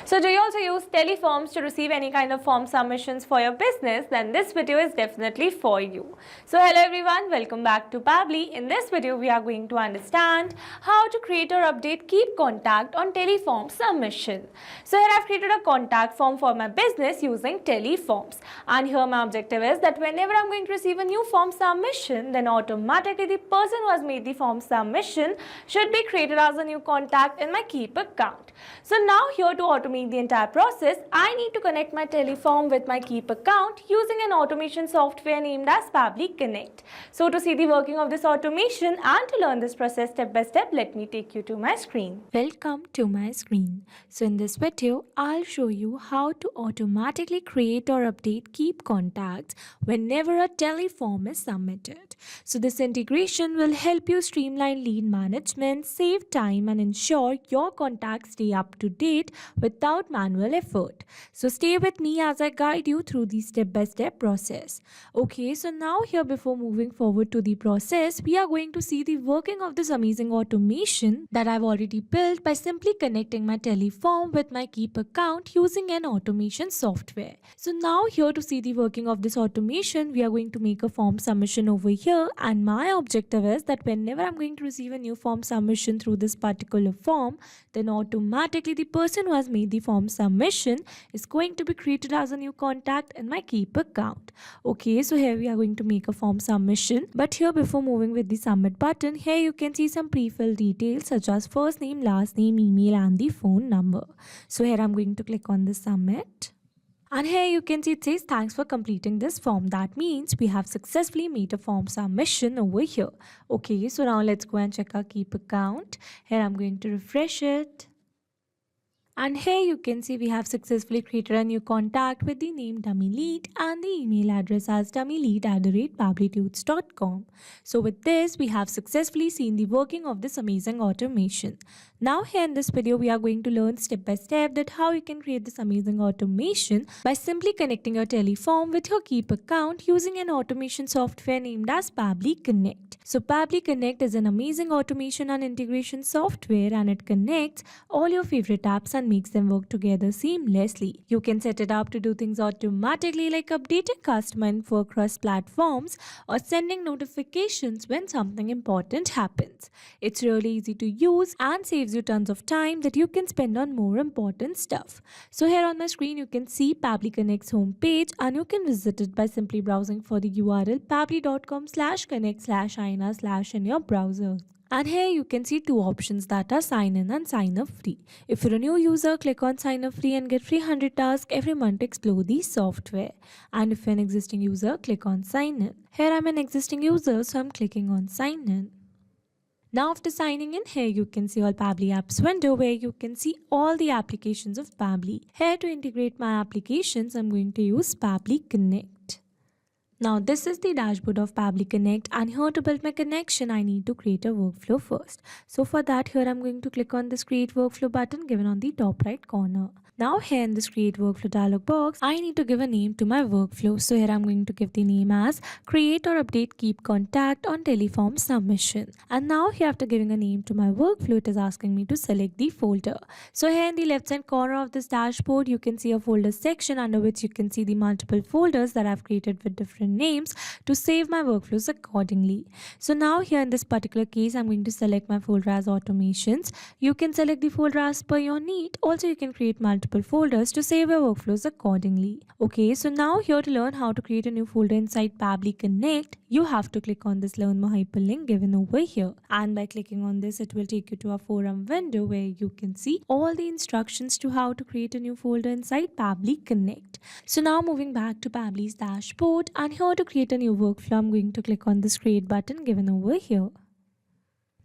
So do you also use teleforms to receive any kind of form submissions for your business? Then this video is definitely for you. So hello everyone, welcome back to Pabbly. In this video we are going to understand how to create or update Keap contact on teleform submission. So here I've created a contact form for my business using teleforms, and here my objective is that whenever I'm going to receive a new form submission, then automatically the person who has made the form submission should be created as a new contact in my Keap account. So now here to automate the entire process, I need to connect my teleform with my Keap account using an automation software named as Pabbly Connect. So to see the working of this automation and to learn this process step by step, let me take you to my screen. Welcome to my screen. So in this video, I'll show you how to automatically create or update Keap contacts whenever a teleform is submitted. So this integration will help you streamline lead management, save time and ensure your contacts stay up to date without manual effort. So stay with me as I guide you through the step-by-step process. Okay, so now here before moving forward to the process, we are going to see the working of this amazing automation that I've already built by simply connecting my teleform with my Keap account using an automation software. So now here to see the working of this automation, we are going to make a form submission over here, and my objective is that whenever I'm going to receive a new form submission through this particular form, then automatically the person who has made the form submission is going to be created as a new contact in my Keap account. Okay, so here we are going to make a form submission, but here before moving with the submit button, here you can see some pre-filled details such as first name, last name, email and the phone number. So here I'm going to click on the submit. And here you can see it says thanks for completing this form. That means we have successfully made a form submission over here. Okay, so now let's go and check our Keap account. Here I'm going to refresh it. And here you can see we have successfully created a new contact with the name dummy lead and the email address as dummylead@pabblytudes.com. So with this, we have successfully seen the working of this amazing automation. Now here in this video, we are going to learn step by step that how you can create this amazing automation by simply connecting your teleform with your Keap account using an automation software named as Pabbly Connect. So Pabbly Connect is an amazing automation and integration software, and it connects all your favorite apps and makes them work together seamlessly. You can set it up to do things automatically like updating customer info across platforms or sending notifications when something important happens. It's really easy to use and saves you tons of time that you can spend on more important stuff. So here on my screen you can see Pabbly Connect's homepage, and you can visit it by simply browsing for the URL pabbly.com/connect/ina/ in your browser. And here you can see two options that are sign in and sign up free. If you're a new user, click on sign up free and get free 100 tasks every month to explore the software. And if you're an existing user, click on sign in. Here I'm an existing user, so I'm clicking on sign in. Now after signing in, here you can see all Pabbly apps window where you can see all the applications of Pabbly. Here to integrate my applications, I'm going to use Pabbly Connect. Now this is the dashboard of Pabbly Connect, and here to build my connection I need to create a workflow first. So for that, here I'm going to click on this create workflow button given on the top right corner. Now here in this create workflow dialog box, I need to give a name to my workflow. So here I'm going to give the name as create or update Keap contact on teleform submission. And now here after giving a name to my workflow, it is asking me to select the folder. So here in the left hand corner of this dashboard, you can see a folder section under which you can see the multiple folders that I've created with different names to save my workflows accordingly. So now here in this particular case, I'm going to select my folder as automations. You can select the folder as per your need. Also, you can create multiple folders to save your workflows accordingly. Okay, so now here to learn how to create a new folder inside Pabbly Connect, you have to click on this learn more hyperlink given over here. And by clicking on this, it will take you to a forum window where you can see all the instructions to how to create a new folder inside Pabbly Connect. So now moving back to Pabbly's dashboard, and here to create a new workflow, I'm going to click on this create button given over here.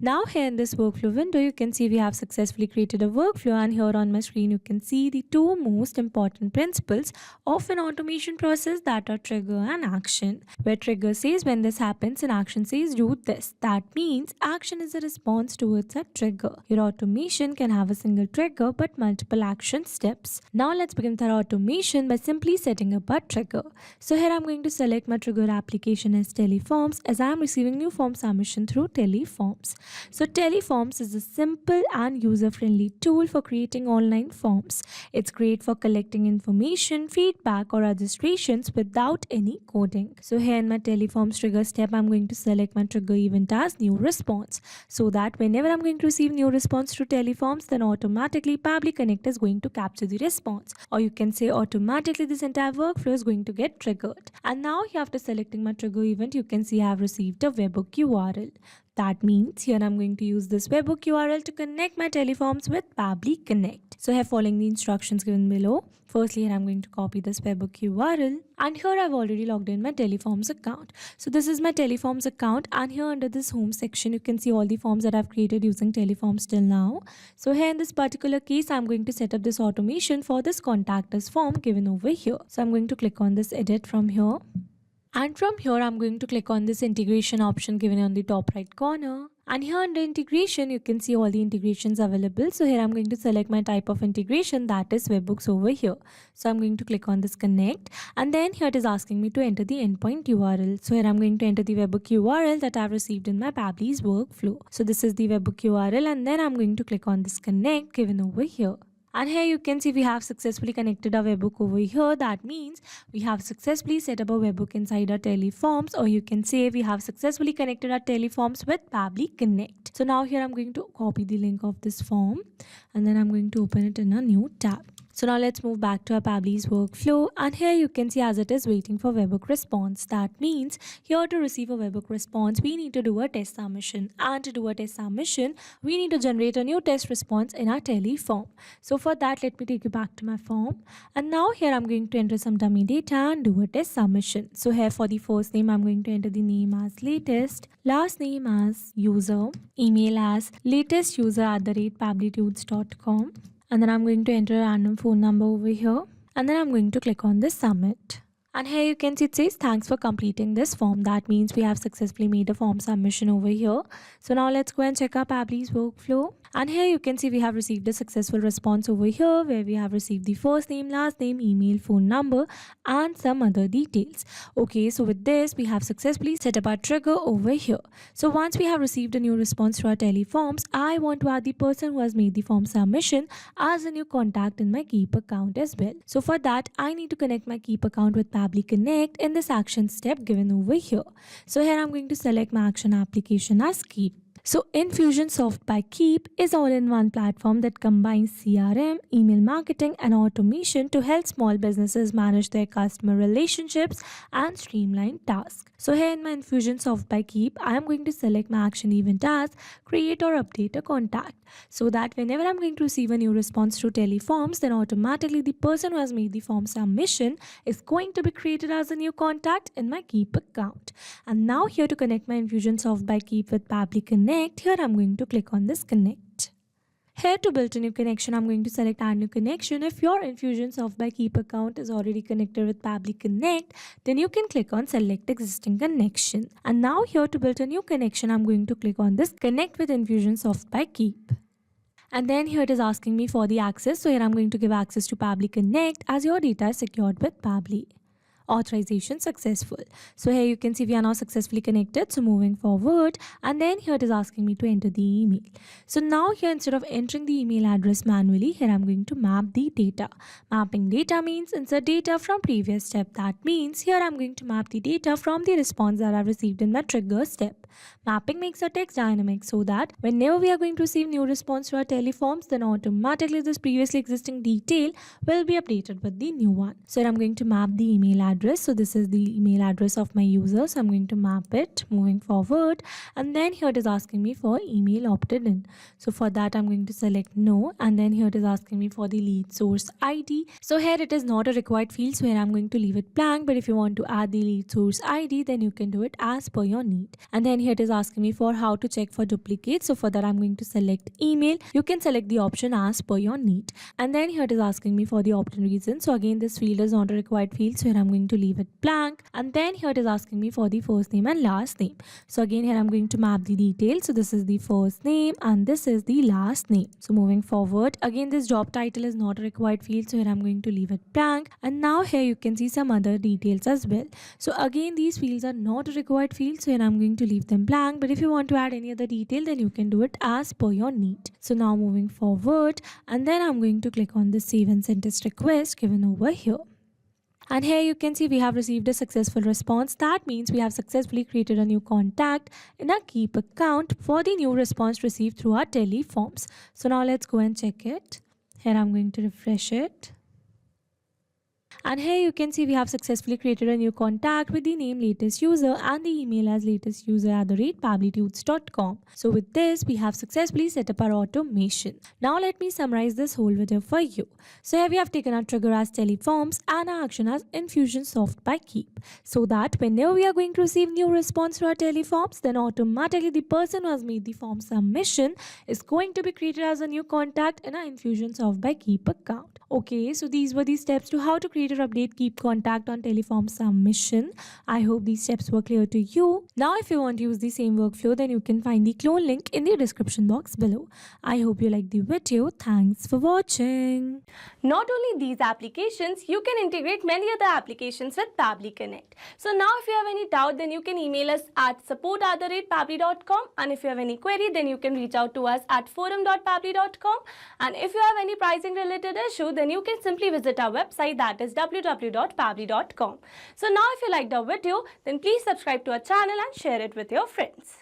Now here in this workflow window, you can see we have successfully created a workflow, and here on my screen you can see the two most important principles of an automation process, that are trigger and action. Where trigger says when this happens and action says do this. That means action is a response towards a trigger. Your automation can have a single trigger but multiple action steps. Now let's begin with our automation by simply setting up a trigger. So here I'm going to select my trigger application as teleforms, as I am receiving new form submission through teleforms. So Teleforms is a simple and user-friendly tool for creating online forms. It's great for collecting information, feedback or registrations without any coding. So here in my Teleforms trigger step, I'm going to select my trigger event as new response, so that whenever I'm going to receive new response to Teleforms, then automatically Pabbly Connect is going to capture the response, or you can say automatically this entire workflow is going to get triggered. And now here, after selecting my trigger event, you can see I have received a webhook URL. That means here I'm going to use this webhook URL to connect my Teleforms with Pabbly Connect. So here, following the instructions given below, firstly here I'm going to copy this webhook URL, and here I've already logged in my Teleforms account. So this is my Teleforms account, and here under this home section you can see all the forms that I've created using Teleforms till now. So here in this particular case, I'm going to set up this automation for this contact us form given over here. So I'm going to click on this edit from here. And from here, I'm going to click on this integration option given on the top right corner. And here under integration, you can see all the integrations available. So here I'm going to select my type of integration, that is webhooks over here. So I'm going to click on this connect, and then here it is asking me to enter the endpoint URL. So here I'm going to enter the webhook URL that I've received in my Pabbly's workflow. So this is the webhook URL, and then I'm going to click on this connect given over here. And here you can see we have successfully connected our webhook over here. That means we have successfully set up a webhook inside our Teleforms, or you can say we have successfully connected our Teleforms with Pabbly Connect. So now here I'm going to copy the link of this form, and then I'm going to open it in a new tab. So now let's move back to our Pabbly's workflow, and here you can see as it is waiting for webhook response. That means here to receive a webhook response, we need to do a test submission, and to do a test submission, we need to generate a new test response in our Teleform. So for that, let me take you back to my form, and now here I'm going to enter some dummy data and do a test submission. So here for the first name, I'm going to enter the name as latest, last name as user, email as latesteduser@pabblytunes.com. And then I'm going to enter a random phone number over here, and then I'm going to click on this submit. And here you can see it says thanks for completing this form. That means we have successfully made a form submission over here. So now let's go and check our Pabbly's workflow. And here you can see we have received a successful response over here, where we have received the first name, last name, email, phone number and some other details. Okay, so with this we have successfully set up our trigger over here. So once we have received a new response to our Teleforms, I want to add the person who has made the form submission as a new contact in my Keap account as well. So for that, I need to connect my Keap account with Pabbly Connect in this action step given over here. So here I'm going to select my action application as Keap. So Infusionsoft by Keap is all-in-one platform that combines CRM, email marketing and automation to help small businesses manage their customer relationships and streamline tasks. So here in my Infusionsoft by Keap, I am going to select my action event as create or update a contact, so that whenever I'm going to receive a new response to Teleforms, then automatically the person who has made the form submission is going to be created as a new contact in my Keap account. And now here to connect my Infusionsoft by Keap with Pabbly Connect, here I'm going to click on this connect. Here to build a new connection, I'm going to select add new connection. If your Infusionsoft by Keap account is already connected with Pabbly Connect, then you can click on select existing connection. And now here to build a new connection, I'm going to click on this connect with Infusionsoft by Keap. And then here it is asking me for the access. So here I'm going to give access to Pabbly Connect as your data is secured with Pabbly. Authorization successful. So here you can see we are now successfully connected. So moving forward, and then here it is asking me to enter the email. So now here, instead of entering the email address manually, here I'm going to map the data. Mapping data means insert data from previous step. That means here I'm going to map the data from the response that I've received in my trigger step. Mapping makes our text dynamic, so that whenever we are going to receive new response to our Teleforms, then automatically this previously existing detail will be updated with the new one. So here I'm going to map the email address. So this is the email address of my user. So I'm going to map it moving forward. And then here it is asking me for email opted in. So for that, I'm going to select no. And then here it is asking me for the lead source ID. So here it is not a required field, so here I'm going to leave it blank. But if you want to add the lead source ID, then you can do it as per your need. And then here it is asking me for how to check for duplicates. So for that, I'm going to select email. You can select the option as per your need. And then here it is asking me for the opt-in reason. So again, this field is not a required field, so here I'm going to leave it blank, and then here it is asking me for the first name and last name. So again here I'm going to map the details. So this is the first name and this is the last name. So moving forward, again this job title is not a required field, so here I'm going to leave it blank. And now here you can see some other details as well. So again these fields are not a required field, so here I'm going to leave them blank, but if you want to add any other detail then you can do it as per your need. So now moving forward, and then I'm going to click on the save and send test request given over here. And here you can see we have received a successful response. That means we have successfully created a new contact in our Keap account for the new response received through our teleforms. So now let's go and check it. Here I'm going to refresh it. And here you can see we have successfully created a new contact with the name latest user and the email as latestusr@pabblytudes.com. So with this, we have successfully set up our automation. Now let me summarize this whole video for you. So here we have taken our trigger as teleforms and our action as Infusionsoft by Keap. So that whenever we are going to receive new response to our teleforms, then automatically the person who has made the form submission is going to be created as a new contact in our Infusionsoft by Keap account. Okay, so these were the steps to how to create or update Keap contact on teleform submission. I hope these steps were clear to you. Now if you want to use the same workflow, then you can find the clone link in the description box below. I hope you liked the video. Thanks for watching. Not only these applications, you can integrate many other applications with Pabbly Connect. So now if you have any doubt, then you can email us at support@pabbly.com, and if you have any query, then you can reach out to us at forum.pabbly.com, and if you have any pricing related issue, then you can simply visit our website, that is www.pabbly.com. So now if you liked our video, then please subscribe to our channel and share it with your friends.